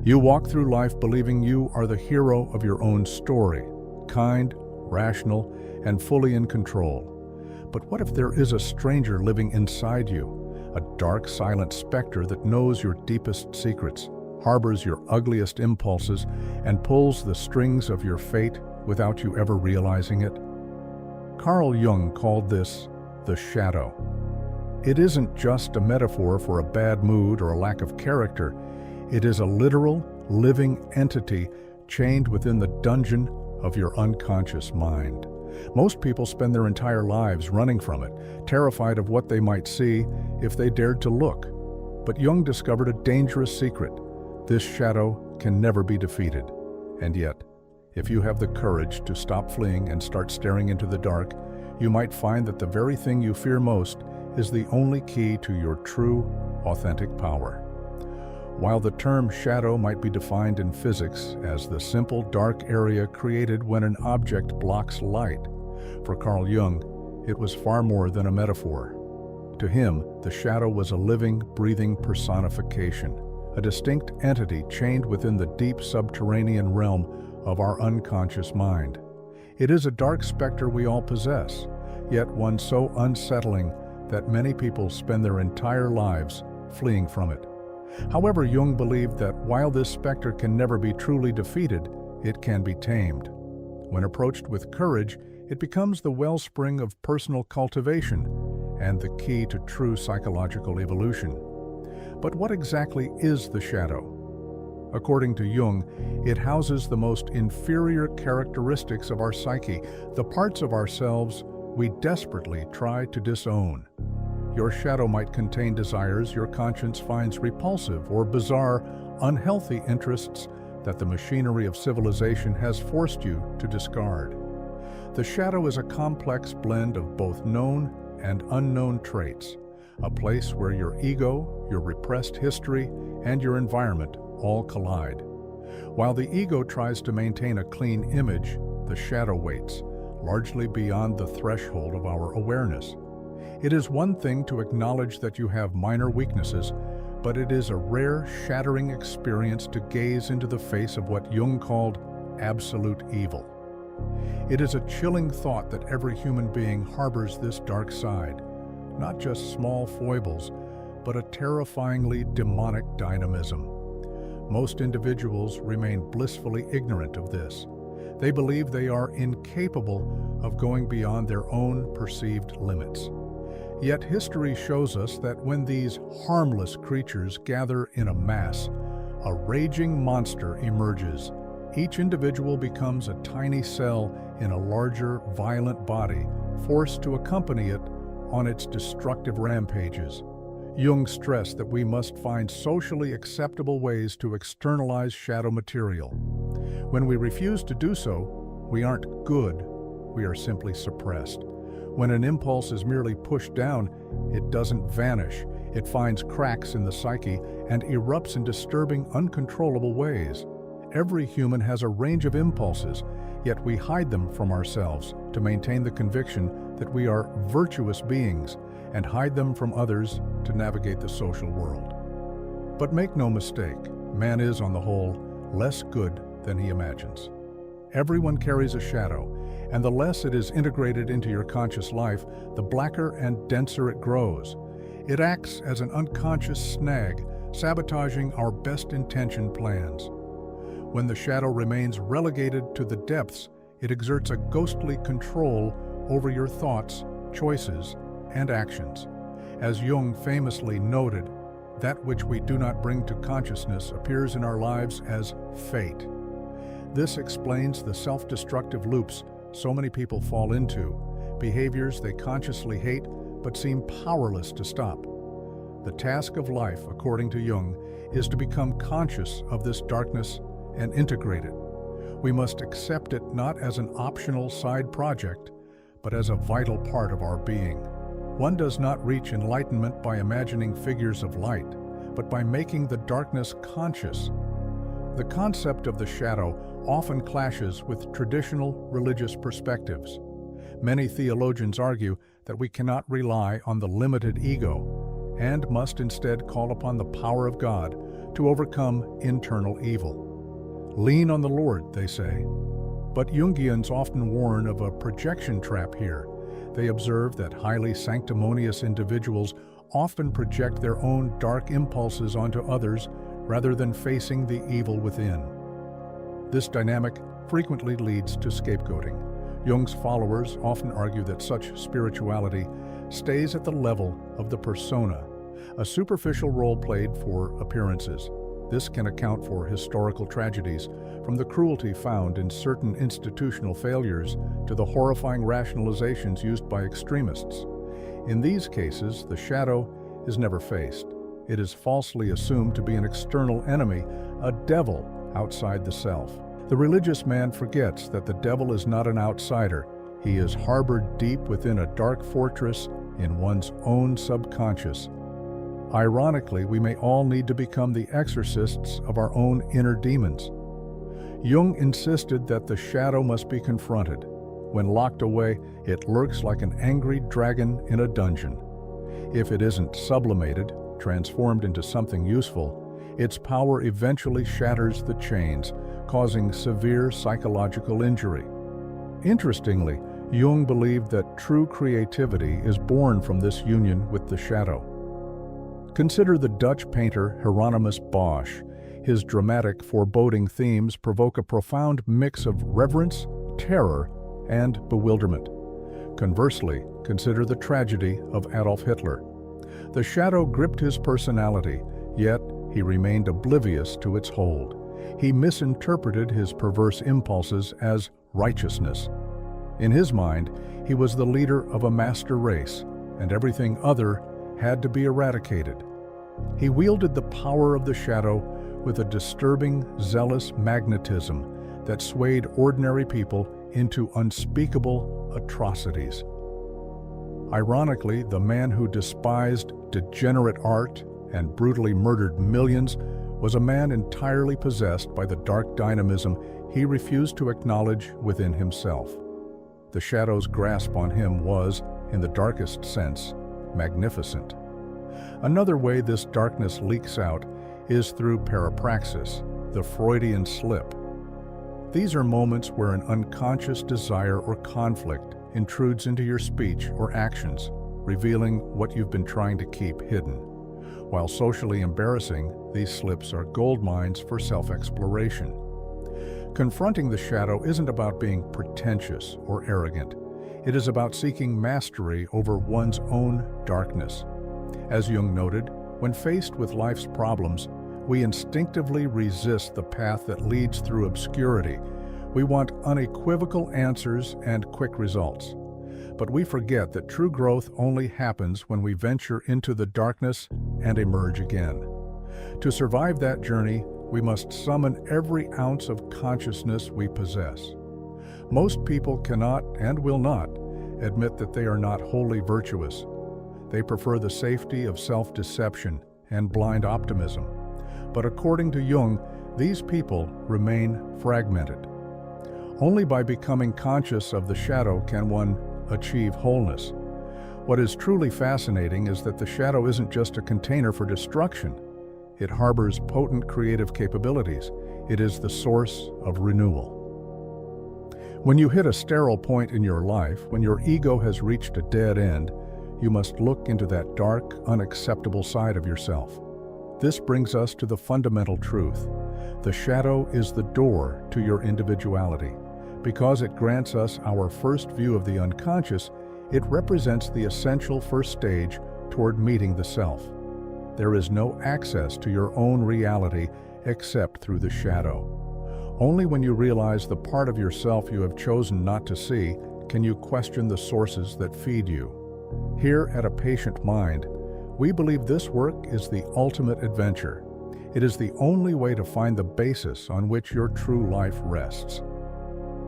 You walk through life believing you are the hero of your own story, kind, rational, and fully in control. But what if there is a stranger living inside you, a dark, silent specter that knows your deepest secrets, harbors your ugliest impulses, and pulls the strings of your fate without you ever realizing it? Carl Jung called this the shadow. It isn't just a metaphor for a bad mood or a lack of character. It is a literal, living entity chained within the dungeon of your unconscious mind. Most people spend their entire lives running from it, terrified of what they might see if they dared to look. But Jung discovered a dangerous secret. This shadow can never be defeated. And yet, if you have the courage to stop fleeing and start staring into the dark, you might find that the very thing you fear most is the only key to your true, authentic power. While the term shadow might be defined in physics as the simple dark area created when an object blocks light, for Carl Jung, it was far more than a metaphor. To him, the shadow was a living, breathing personification, a distinct entity chained within the deep subterranean realm of our unconscious mind. It is a dark specter we all possess, yet one so unsettling that many people spend their entire lives fleeing from it. However, Jung believed that while this specter can never be truly defeated, it can be tamed. When approached with courage, it becomes the wellspring of personal cultivation and the key to true psychological evolution. But what exactly is the shadow? According to Jung, it houses the most inferior characteristics of our psyche, the parts of ourselves we desperately try to disown. Your shadow might contain desires your conscience finds repulsive or bizarre, unhealthy interests that the machinery of civilization has forced you to discard. The shadow is a complex blend of both known and unknown traits, a place where your ego, your repressed history, and your environment all collide. While the ego tries to maintain a clean image, the shadow waits, largely beyond the threshold of our awareness. It is one thing to acknowledge that you have minor weaknesses, but it is a rare, shattering experience to gaze into the face of what Jung called absolute evil. It is a chilling thought that every human being harbors this dark side, not just small foibles, but a terrifyingly demonic dynamism. Most individuals remain blissfully ignorant of this. They believe they are incapable of going beyond their own perceived limits. Yet history shows us that when these harmless creatures gather in a mass, a raging monster emerges. Each individual becomes a tiny cell in a larger, violent body, forced to accompany it on its destructive rampages. Jung stressed that we must find socially acceptable ways to externalize shadow material. When we refuse to do so, we aren't good, we are simply suppressed. When an impulse is merely pushed down, it doesn't vanish. It finds cracks in the psyche and erupts in disturbing, uncontrollable ways. Every human has a range of impulses, yet we hide them from ourselves to maintain the conviction that we are virtuous beings and hide them from others to navigate the social world. But make no mistake, man is, on the whole, less good than he imagines. Everyone carries a shadow, and the less it is integrated into your conscious life, the blacker and denser it grows. It acts as an unconscious snag, sabotaging our best-intentioned plans. When the shadow remains relegated to the depths, it exerts a ghostly control over your thoughts, choices, and actions. As Jung famously noted, that which we do not bring to consciousness appears in our lives as fate. This explains the self-destructive loops so many people fall into, behaviors they consciously hate but seem powerless to stop. The task of life, according to Jung, is to become conscious of this darkness and integrate it. We must accept it not as an optional side project, but as a vital part of our being. One does not reach enlightenment by imagining figures of light, but by making the darkness conscious. The concept of the shadow often clashes with traditional religious perspectives. Many theologians argue that we cannot rely on the limited ego and must instead call upon the power of God to overcome internal evil. Lean on the Lord, they say. But Jungians often warn of a projection trap here. They observe that highly sanctimonious individuals often project their own dark impulses onto others rather than facing the evil within. This dynamic frequently leads to scapegoating. Jung's followers often argue that such spirituality stays at the level of the persona, a superficial role played for appearances. This can account for historical tragedies, from the cruelty found in certain institutional failures to the horrifying rationalizations used by extremists. In these cases, the shadow is never faced. It is falsely assumed to be an external enemy, a devil outside the self. The religious man forgets that the devil is not an outsider. He is harbored deep within a dark fortress in one's own subconscious. Ironically, we may all need to become the exorcists of our own inner demons. Jung insisted that the shadow must be confronted. When locked away, it lurks like an angry dragon in a dungeon. If it isn't sublimated, transformed into something useful, its power eventually shatters the chains, causing severe psychological injury. Interestingly, Jung believed that true creativity is born from this union with the shadow. Consider the Dutch painter Hieronymus Bosch. His dramatic, foreboding themes provoke a profound mix of reverence, terror, and bewilderment. Conversely, consider the tragedy of Adolf Hitler. The shadow gripped his personality, yet he remained oblivious to its hold. He misinterpreted his perverse impulses as righteousness. In his mind, he was the leader of a master race, and everything other had to be eradicated. He wielded the power of the shadow with a disturbing, zealous magnetism that swayed ordinary people into unspeakable atrocities. Ironically, the man who despised degenerate art and brutally murdered millions was a man entirely possessed by the dark dynamism he refused to acknowledge within himself. The shadow's grasp on him was, in the darkest sense, magnificent. Another way this darkness leaks out is through parapraxis, the Freudian slip. These are moments where an unconscious desire or conflict intrudes into your speech or actions, revealing what you've been trying to keep hidden. While socially embarrassing, these slips are gold mines for self-exploration. Confronting the shadow isn't about being pretentious or arrogant. It is about seeking mastery over one's own darkness. As Jung noted, when faced with life's problems, we instinctively resist the path that leads through obscurity. We want unequivocal answers and quick results. But we forget that true growth only happens when we venture into the darkness and emerge again. To survive that journey, we must summon every ounce of consciousness we possess. Most people cannot and will not admit that they are not wholly virtuous. They prefer the safety of self-deception and blind optimism. But according to Jung, these people remain fragmented. Only by becoming conscious of the shadow can one achieve wholeness. What is truly fascinating is that the shadow isn't just a container for destruction. It harbors potent creative capabilities. It is the source of renewal. When you hit a sterile point in your life, when your ego has reached a dead end, you must look into that dark, unacceptable side of yourself. This brings us to the fundamental truth. The shadow is the door to your individuality. Because it grants us our first view of the unconscious, it represents the essential first stage toward meeting the self. There is no access to your own reality except through the shadow. Only when you realize the part of yourself you have chosen not to see can you question the sources that feed you. Here at A Patient Mind, we believe this work is the ultimate adventure. It is the only way to find the basis on which your true life rests.